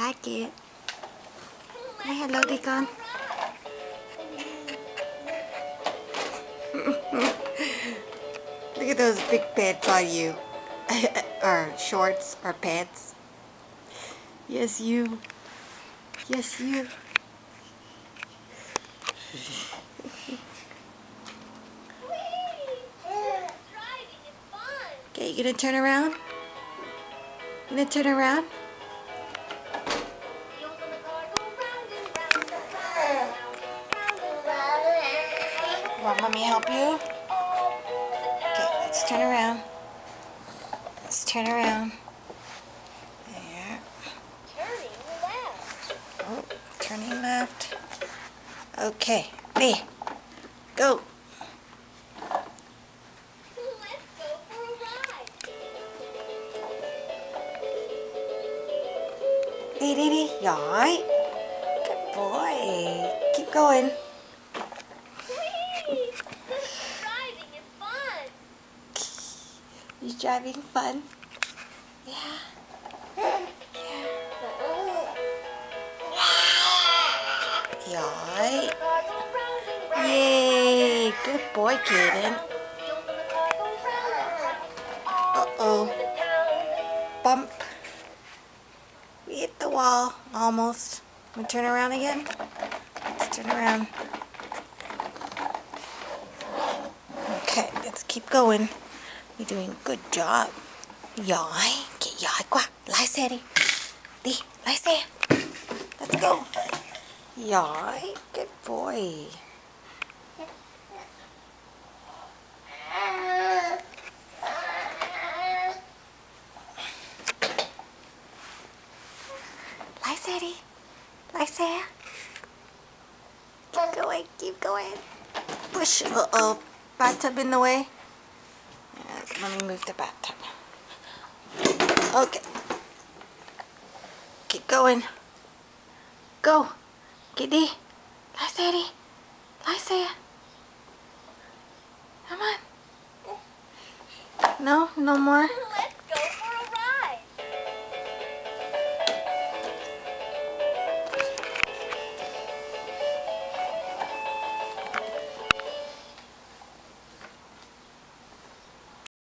like it. Say hello, Deacon. Look at those big pants on you. Or shorts or pants. Yes, you. Yes, you. Okay, you gonna turn around? You gonna turn around? Want mommy help you? Okay, let's turn around. Let's turn around. There. Turning left. Oh, turning left. Okay, Lee, go. Let's go for a ride. Lee, yai. Good boy. Keep going. Whee! Driving is fun. He's driving fun. Yeah. Yai. Yay. Good boy, Kaden. Uh-oh. Bump. We hit the wall. Almost. We turn around again? Let's turn around. Okay, let's keep going. You're doing a good job. Giỏi. Chị giỏi quá. Lái xe đi. Đi, lái xe. Let's go. Giỏi. Good boy. Lái xe đi. Lái xe. Keep going, keep going. Push. Uh-oh. Bathtub in the way. Let me move the bathtub. Okay. Keep going. Go. Get đi. Lái xe đi. Lái xe. Come on. No? No more?